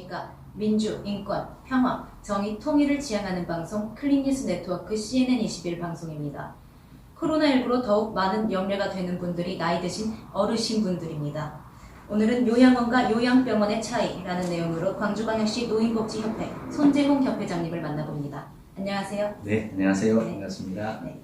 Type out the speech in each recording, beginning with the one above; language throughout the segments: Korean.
안녕하십니까. 민주, 인권, 평화, 정의, 통일을 지향하는 방송 클릭뉴스 네트워크 CNN21 방송입니다. 코로나19로 더욱 많은 영래가 되는 분들이 나이 드신 어르신분들입니다. 오늘은 요양원과 요양병원의 차이라는 내용으로 광주광역시 노인복지협회 손재홍 협회장님을 만나봅니다. 안녕하세요. 네, 안녕하세요. 네. 반갑습니다. 네.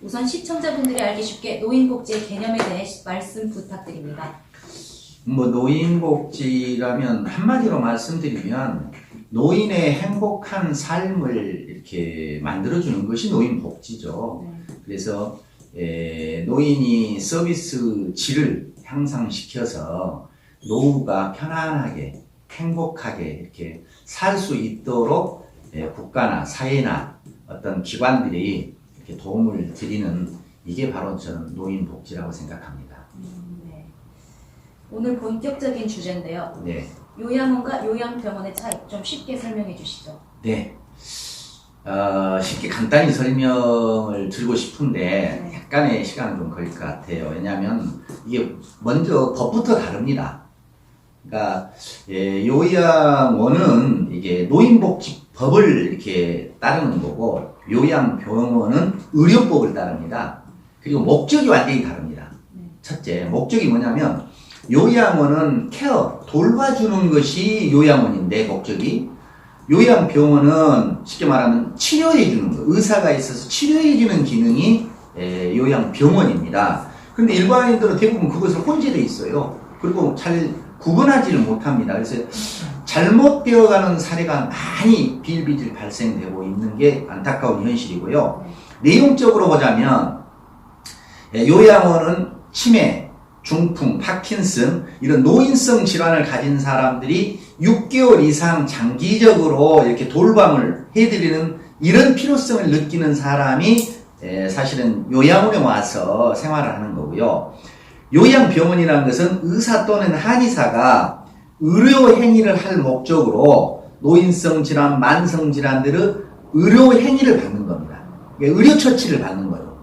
우선 시청자분들이 알기 쉽게 노인복지의 개념에 대해 말씀 부탁드립니다. 노인복지라면 한마디로 말씀드리면 노인의 행복한 삶을 이렇게 만들어주는 것이 노인복지죠. 그래서 노인이 서비스 질을 향상시켜서 노후가 편안하게 행복하게 이렇게 살 수 있도록 국가나 사회나 어떤 기관들이 이렇게 도움을 드리는 이게 바로 저는 노인복지라고 생각합니다. 네. 오늘 본격적인 주제인데요. 네. 요양원과 요양병원의 차이 좀 쉽게 설명해 주시죠. 네. 쉽게 간단히 설명을 드리고 싶은데 약간의 시간은 좀 걸릴 것 같아요. 왜냐하면 이게 먼저 법부터 다릅니다. 그러니까 요양원은 이게 노인복지법을 이렇게 따르는 거고 요양병원은 의료법을 따릅니다. 그리고 목적이 완전히 다릅니다. 첫째, 목적이 뭐냐면 요양원은 케어, 돌봐주는 것이 요양원인데 목적이 요양병원은 쉽게 말하면 치료해주는 거, 의사가 있어서 치료해주는 기능이 요양병원입니다. 그런데 일반인들은 대부분 그것을 혼재되어 있어요. 그리고 잘 구분하지를 못합니다. 그래서 잘못되어가는 사례가 많이 비일비재일 발생되고 있는 게 안타까운 현실이고요. 내용적으로 보자면 요양원은 치매, 중풍, 파킨슨 이런 노인성 질환을 가진 사람들이 6개월 이상 장기적으로 이렇게 돌봄을 해드리는 이런 필요성을 느끼는 사람이 사실은 요양원에 와서 생활을 하는 거고요. 요양병원이라는 것은 의사 또는 한의사가 의료 행위를 할 목적으로 노인성 질환, 만성 질환들의 의료 행위를 받는 겁니다. 의료 처치를 받는 거예요.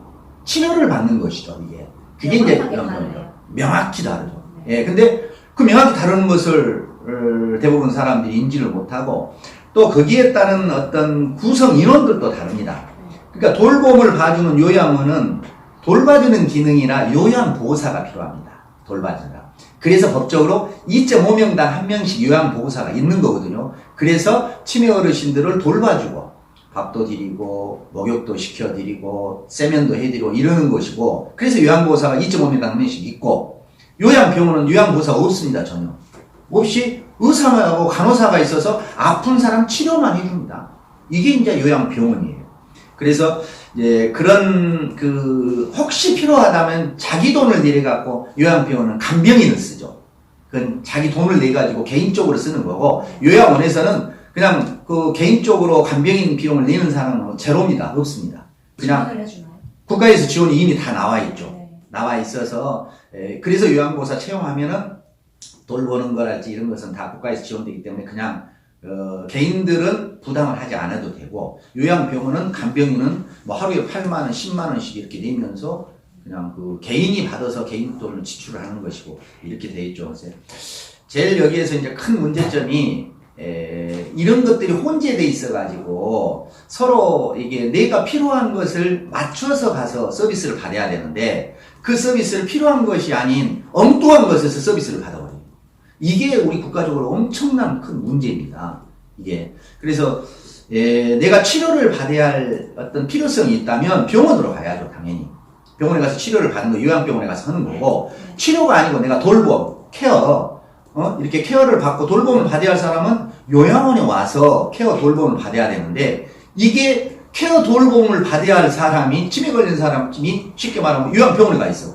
치료를 받는 것이죠, 이게. 그게 이제 명확히 다르죠. 예, 근데 그 명확히 다른 것을 대부분 사람들이 인지를 못하고 또 거기에 따른 어떤 구성 인원들도 다릅니다. 그러니까 돌봄을 봐주는 요양원은 돌봐주는 기능이나 요양보호사가 필요합니다. 돌봐주다. 그래서 법적으로 2.5명당 1명씩 요양보호사가 있는 거거든요. 그래서 치매 어르신들을 돌봐주고 밥도 드리고 목욕도 시켜드리고 세면도 해드리고 이러는 것이고 그래서 요양보호사가 2.5명당 1명씩 있고 요양병원은 요양보호사가 없습니다. 전혀. 없이 의사하고 간호사가 있어서 아픈 사람 치료만 해줍니다. 이게 이제 요양병원이에요. 그래서 이제 그런 혹시 필요하다면 자기 돈을 내려갖고 요양병원은 간병인을 쓰죠. 그건 자기 돈을 내가지고 개인적으로 쓰는 거고 요양원에서는 그냥 개인적으로 간병인 비용을 내는 사람은 제로입니다. 없습니다. 그냥 국가에서 지원이 이미 다 나와 있죠. 네. 나와 있어서 그래서 요양보호사 채용하면은 돌보는 거랄지 이런 것은 다 국가에서 지원되기 때문에 그냥 개인들은 부담을 하지 않아도 되고 요양병원은 간병인은 뭐 하루에 8만원, 10만원씩 이렇게 내면서 그냥 개인이 받아서 개인 돈을 지출을 하는 것이고 이렇게 돼 있죠. 그래서 제일 여기에서 이제 큰 문제점이 이런 것들이 혼재돼 있어가지고 서로 이게 내가 필요한 것을 맞춰서 가서 서비스를 받아야 되는데 그 서비스를 필요한 것이 아닌 엉뚱한 것에서 서비스를 받아버려요. 이게 우리 국가적으로 엄청난 큰 문제입니다. 이게. 그래서, 내가 치료를 받아야 할 어떤 필요성이 있다면 병원으로 가야죠, 당연히. 병원에 가서 치료를 받는 거, 요양병원에 가서 하는 거고, 치료가 아니고 내가 돌봄, 케어, 이렇게 케어를 받고 돌봄을 받아야 할 사람은 요양원에 와서 케어 돌봄을 받아야 되는데, 이게 케어 돌봄을 받아야 할 사람이, 치매 걸린 사람이 쉽게 말하면 요양병원에 가 있어.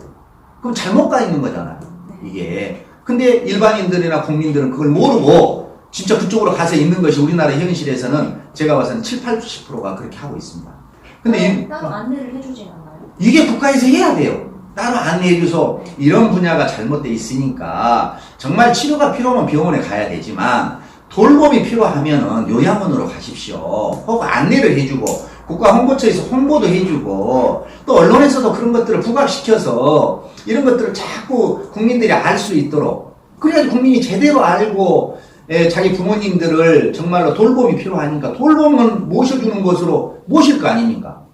그럼 잘못 가 있는 거잖아요, 이게. 근데 일반인들이나 국민들은 그걸 모르고 진짜 그쪽으로 가서 있는 것이 우리나라 현실에서는 제가 봐서는 70~80%가 그렇게 하고 있습니다. 근데 따로 안내를 해주지 않나요? 이게 국가에서 해야 돼요. 따로 안내해줘서 이런 분야가 잘못되어 있으니까 정말 치료가 필요하면 병원에 가야 되지만 돌봄이 필요하면은 요양원으로 가십시오. 혹 안내를 해주고 국가 홍보처에서 홍보도 해주고 또 언론에서도 그런 것들을 부각시켜서 이런 것들을 자꾸 국민들이 알 수 있도록 그래야지 국민이 제대로 알고 자기 부모님들을 정말로 돌봄이 필요하니까 돌봄을 모셔주는 것으로 모실 거 아닙니까?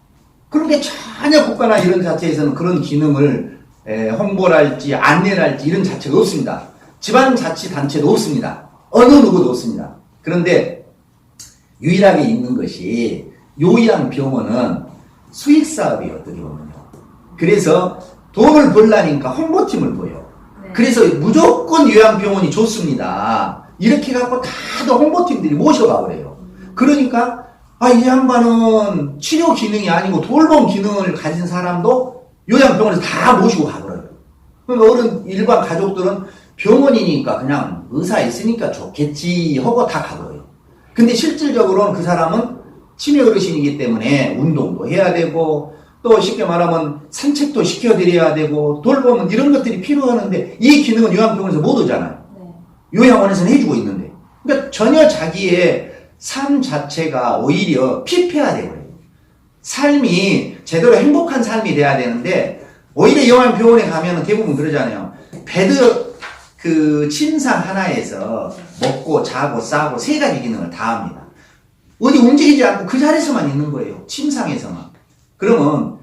그런데 전혀 국가나 이런 자체에서는 그런 기능을 홍보랄지 안내랄지 이런 자체가 없습니다. 지방자치단체도 없습니다. 어느 누구도 없습니다. 그런데 유일하게 있는 것이 요양병원은 수익사업이에요. 어떻게 보면요. 그래서 돈을 벌라니까 홍보팀을 보여요. 네. 그래서 무조건 요양병원이 좋습니다. 이렇게 갖고 다들 홍보팀들이 모셔가 그래요. 그러니까 이 양반은 치료 기능이 아니고 돌봄 기능을 가진 사람도 요양병원에서 다 모시고 가버려요. 그러니까 일반 가족들은 병원이니까 그냥 의사 있으니까 좋겠지 하고 다 가버려요. 근데 실질적으로는 그 사람은 치매 어르신이기 때문에 운동도 해야 되고 또 쉽게 말하면 산책도 시켜드려야 되고 돌보면 이런 것들이 필요하는데 이 기능은 요양병원에서 못 오잖아요. 네. 요양원에서는 해주고 있는데 그러니까 전혀 자기의 삶 자체가 오히려 피폐화되어요. 삶이 제대로 행복한 삶이 돼야 되는데 오히려 요양병원에 가면 대부분 그러잖아요. 베드 침상 하나에서 먹고 자고 싸고 세 가지 기능을 다 합니다. 어디 움직이지 않고 그 자리에서만 있는 거예요. 침상에서만. 그러면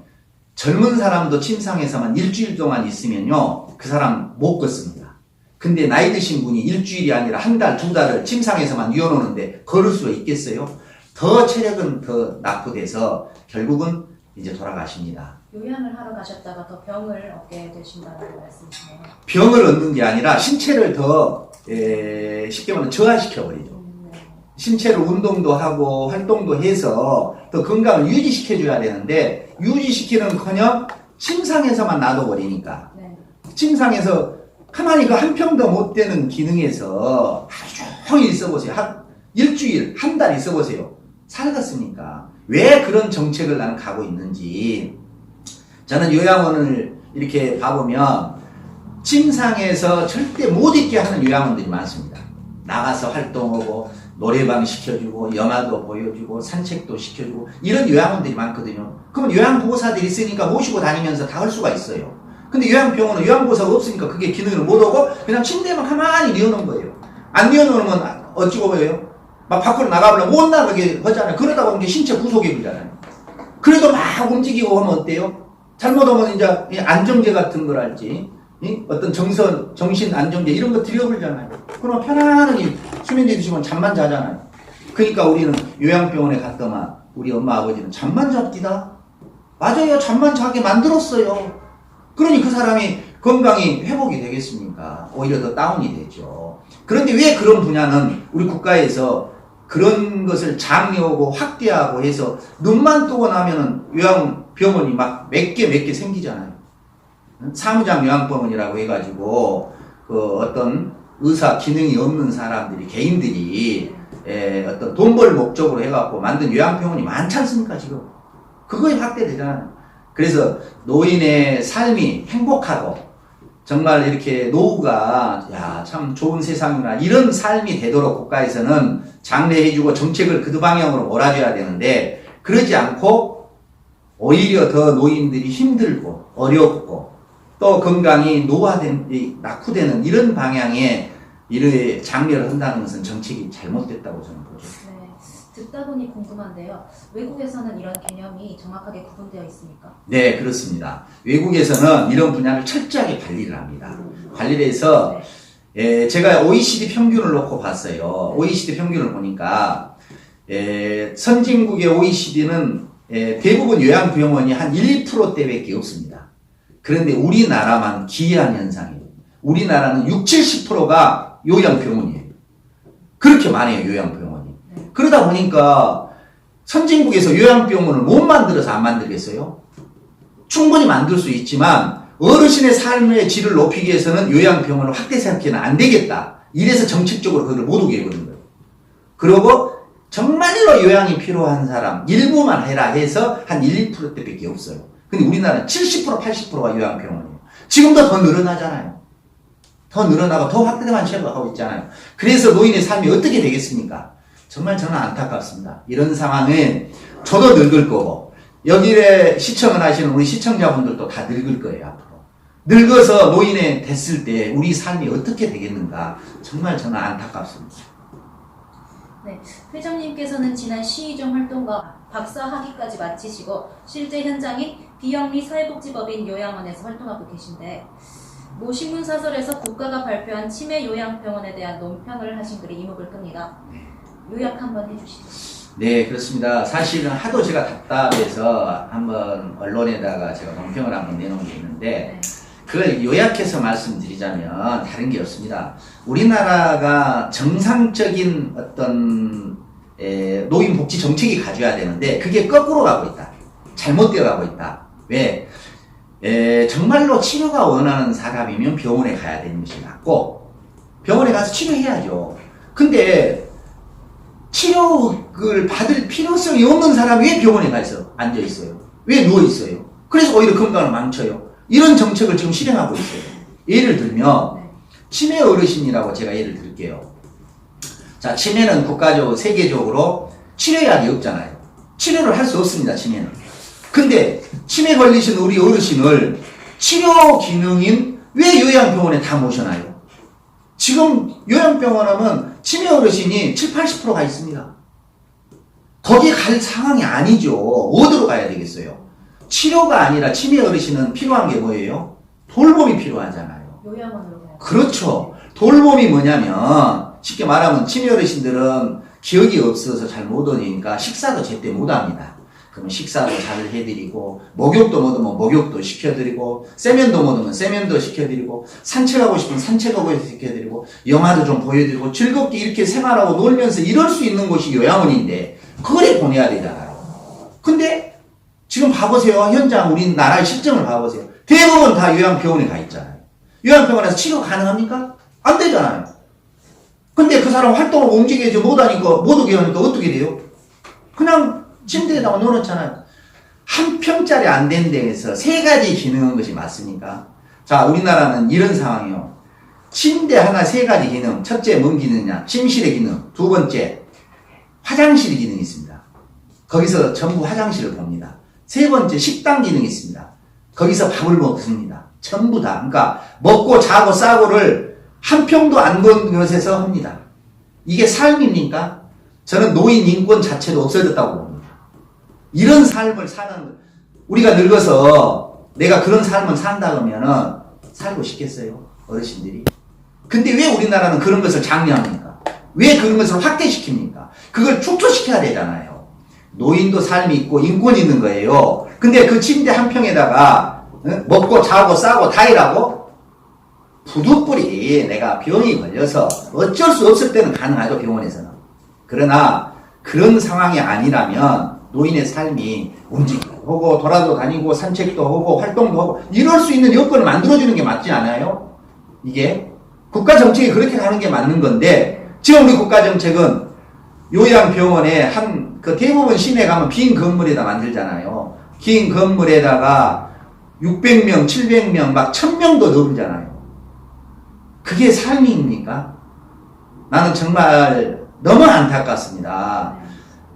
젊은 사람도 침상에서만 일주일 동안 있으면요. 그 사람 못 걷습니다. 근데 나이 드신 분이 일주일이 아니라 한 달, 두 달을 침상에서만 누워놓는데 걸을 수가 있겠어요? 더 체력은 더 낙후돼서 결국은 이제 돌아가십니다. 요양을 하러 가셨다가 더 병을 얻게 되신다는 말씀이시네요. 병을 얻는 게 아니라 신체를 더 쉽게 말하면 저하시켜버리죠. 네. 신체를 운동도 하고 활동도 해서 더 건강을 유지시켜줘야 되는데 유지시키는커녕 침상에서만 놔둬버리니까 네. 침상에서 가만히 그 한 평도 못 되는 기능에서 하루 종일 있어보세요. 일주일, 한 달 있어보세요. 살겠습니까? 왜 그런 정책을 나는 가고 있는지 저는 요양원을 이렇게 봐보면 침상에서 절대 못 있게 하는 요양원들이 많습니다. 나가서 활동하고 노래방 시켜주고 영화도 보여주고 산책도 시켜주고 이런 요양원들이 많거든요. 그러면 요양보호사들이 있으니까 모시고 다니면서 다 할 수가 있어요. 근데 요양병원은 요양보호사가 없으니까 그게 기능을 못 오고 그냥 침대에만 가만히 뉘어놓은 거예요. 안 뉘어놓으면 어찌고 보여요? 막 밖으로 나가보려면 못 나가게 하잖아요. 그러다 보면 신체 구속이 되잖아요. 그래도 막 움직이고 하면 어때요? 잘못하면 이제 안정제 같은 거랄지 어떤 정신 안정제 이런 거 들여버리잖아요. 그러면 편안하게 수면제 드시면 잠만 자잖아요. 그러니까 우리는 요양병원에 갔더만 우리 엄마 아버지는 잠만 잡디다. 맞아요. 잠만 자게 만들었어요. 그러니 그 사람이 건강이 회복이 되겠습니까? 오히려 더 다운이 되죠. 그런데 왜 그런 분야는 우리 국가에서 그런 것을 장려하고 확대하고 해서 눈만 뜨고 나면은 요양병원이 막 몇 개 생기잖아요. 사무장 요양병원이라고 해가지고 그 어떤 의사 기능이 없는 사람들이 개인들이 어떤 돈 벌 목적으로 해갖고 만든 요양병원이 많지 않습니까 지금? 그거에 확대되잖아요. 그래서 노인의 삶이 행복하고 정말 이렇게 노후가 참 좋은 세상이구나 이런 삶이 되도록 국가에서는 장려해주고 정책을 그 방향으로 몰아줘야 되는데 그러지 않고 오히려 더 노인들이 힘들고 어렵고 또 건강이 낙후되는 이런 방향에 이를 장려를 한다는 것은 정책이 잘못됐다고 저는 보죠. 네. 듣다 보니 궁금한데요. 외국에서는 이런 개념이 정확하게 구분되어 있습니까? 네, 그렇습니다. 외국에서는 이런 분야를 철저하게 관리를 합니다. 관리를 해서 제가 OECD 평균을 놓고 봤어요. OECD 평균을 보니까 선진국의 OECD는 대부분 요양병원이 한 1, 2%대밖에 없습니다. 그런데 우리나라만 기이한 현상이에요. 우리나라는 60, 70%가 요양병원이에요. 그렇게 많아요, 요양병원이. 그러다 보니까 선진국에서 요양병원을 못 만들어서 안 만들겠어요? 충분히 만들 수 있지만 어르신의 삶의 질을 높이기 위해서는 요양병원을 확대 생각해는 안 되겠다. 이래서 정책적으로 그걸 못 오게 해버린 거예요. 그리고 정말로 요양이 필요한 사람 일부만 해라 해서 한 1, 2%대밖에 없어요. 근데 우리나라는 70%, 80%가 요양병원이에요. 지금도 더 늘어나잖아요. 더 늘어나고 더 확대만 시행하고 있잖아요. 그래서 노인의 삶이 어떻게 되겠습니까? 정말 저는 안타깝습니다. 이런 상황은 저도 늙을 거고 여기에 시청을 하시는 우리 시청자분들도 다 늙을 거예요. 앞으로. 늙어서 노인에 됐을 때 우리 삶이 어떻게 되겠는가 정말 저는 안타깝습니다. 네, 회장님께서는 지난 시의정 활동과 박사 학위까지 마치시고 실제 현장인 비영리 사회복지법인 요양원에서 활동하고 계신데 모 신문사설에서 국가가 발표한 치매 요양병원에 대한 논평을 하신 글이 이목을 끕니다. 요약 한번 해주시죠. 네, 그렇습니다. 사실은 하도 제가 답답해서 한번 언론에다가 제가 논평을 한번 내놓은 게 있는데 네. 그걸 요약해서 말씀드리자면 다른 게 없습니다. 우리나라가 정상적인 어떤 노인복지 정책이 가져야 되는데 그게 거꾸로 가고 있다. 잘못되어 가고 있다. 왜? 정말로 치료가 원하는 사람이면 병원에 가야 되는 것이 맞고 병원에 가서 치료해야죠. 근데 치료를 받을 필요성이 없는 사람이 왜 병원에 가 있어? 앉아 있어요? 왜 누워 있어요? 그래서 오히려 건강을 망쳐요. 이런 정책을 지금 실행하고 있어요. 예를 들면 치매 어르신이라고 제가 예를 들게요. 자, 치매는 국가적으로 세계적으로 치료약이 없잖아요. 치료를 할 수 없습니다. 치매는. 근데 치매 걸리신 우리 어르신을 치료 기능인 왜 요양병원에 다 모셔놔요? 지금 요양병원 하면 치매 어르신이 7, 80%가 있습니다. 거기 갈 상황이 아니죠. 어디로 가야 되겠어요? 치료가 아니라 치매 어르신은 필요한 게 뭐예요? 돌봄이 필요하잖아요. 요양원으로 가요. 그렇죠. 돌봄이 뭐냐면 쉽게 말하면 치매 어르신들은 기억이 없어서 잘 못 오니까 식사도 제때 못 합니다. 그러면 식사도 잘 해드리고 목욕도 못 오면 목욕도 시켜드리고 세면도 못 오면 세면도 시켜드리고 산책하고 싶으면 산책하고 시켜드리고 영화도 좀 보여드리고 즐겁게 이렇게 생활하고 놀면서 이럴 수 있는 곳이 요양원인데 그걸 보내야 되잖아요. 근데 지금 봐보세요. 현장 우리나라의 실정을 봐보세요. 대부분 다 요양병원에 가 있잖아요. 요양병원에서 치료 가능합니까? 안 되잖아요. 근데 그 사람 활동을 움직이지 못하니까 못 오게 하니까 어떻게 돼요? 그냥 침대에다가 넣어놓잖아요. 한 평짜리 안 된 데에서 3가지 기능한 것이 맞습니까? 자, 우리나라는 이런 상황이요. 침대 하나 3가지 기능. 첫째 뭔 기능이냐? 침실의 기능. 두 번째 화장실 기능이 있습니다. 거기서 전부 화장실을 봅니다. 세 번째 식당 기능이 있습니다. 거기서 밥을 먹습니다. 전부 다. 그러니까 먹고 자고 싸고를 한 평도 안 본 곳에서 합니다. 이게 삶입니까? 저는 노인 인권 자체도 없어졌다고 봅니다. 이런 삶을 사는, 우리가 늙어서 내가 그런 삶을 산다 그러면은 살고 싶겠어요? 어르신들이. 근데 왜 우리나라는 그런 것을 장려합니까? 왜 그런 것을 확대시킵니까? 그걸 축소시켜야 되잖아요. 노인도 삶이 있고 인권이 있는 거예요. 근데 그 침대 한 평에다가 먹고 자고 싸고 다 일하고 부득불이 내가 병이 걸려서 어쩔 수 없을 때는 가능하죠. 병원에서는. 그러나 그런 상황이 아니라면 노인의 삶이 움직이고 하고 돌아도 다니고 산책도 하고 활동도 하고 이럴 수 있는 여건을 만들어주는 게 맞지 않아요? 이게 국가 정책이 그렇게 가는 게 맞는 건데 지금 우리 국가 정책은 요양병원에 그 대부분 시내 가면 빈 건물에다 만들잖아요. 긴 건물에다가 600명, 700명, 막 1000명도 넘잖아요. 그게 삶입니까? 나는 정말 너무 안타깝습니다.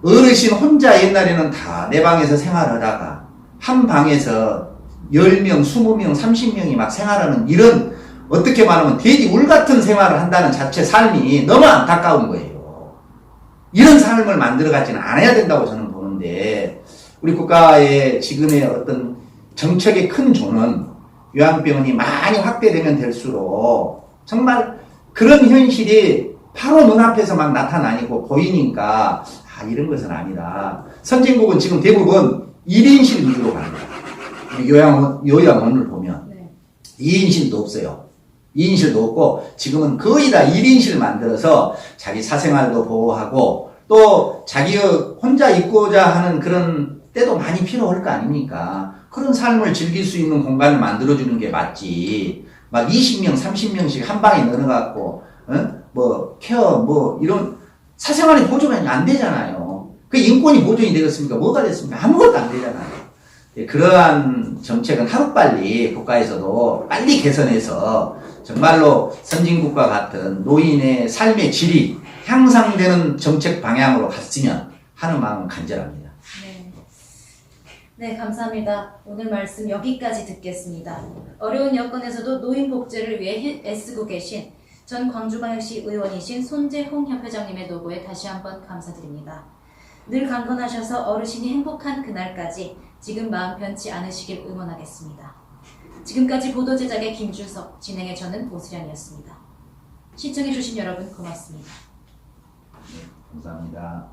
어르신 혼자 옛날에는 다 내 방에서 생활하다가 한 방에서 10명, 20명, 30명이 막 생활하는 이런 어떻게 말하면 돼지 울 같은 생활을 한다는 자체 삶이 너무 안타까운 거예요. 이런 삶을 만들어가지는 않아야 된다고 저는 보는데 우리 국가의 지금의 어떤 정책의 큰 조는 요양병원이 많이 확대되면 될수록 정말 그런 현실이 바로 눈앞에서 막 나타나고 보이니까 이런 것은 아니다. 선진국은 지금 대부분 1인실 위주로 갑니다. 요양원을 보면 2인실도 없어요. 2인실도 없고 지금은 거의 다 1인실 만들어서 자기 사생활도 보호하고 또 자기 혼자 있고자 하는 그런 때도 많이 필요할 거 아닙니까? 그런 삶을 즐길 수 있는 공간을 만들어주는 게 맞지. 막 20명, 30명씩 한 방에 넣어갖고 케어, 이런 사생활이 보존이 안 되잖아요. 그 인권이 보존이 되겠습니까? 뭐가 됐습니까? 아무것도 안 되잖아요. 그러한 정책은 하루빨리 국가에서도 빨리 개선해서 정말로 선진국과 같은 노인의 삶의 질이 향상되는 정책 방향으로 갔으면 하는 마음은 간절합니다. 네, 감사합니다. 오늘 말씀 여기까지 듣겠습니다. 어려운 여건에서도 노인 복지를 위해 애쓰고 계신 전 광주광역시 의원이신 손재홍 협회장님의 노고에 다시 한번 감사드립니다. 늘 강건하셔서 어르신이 행복한 그날까지 지금 마음 편치 않으시길 응원하겠습니다. 지금까지 보도 제작의 김준석, 진행의 저는 오수련이었습니다. 시청해주신 여러분 고맙습니다. 감사합니다.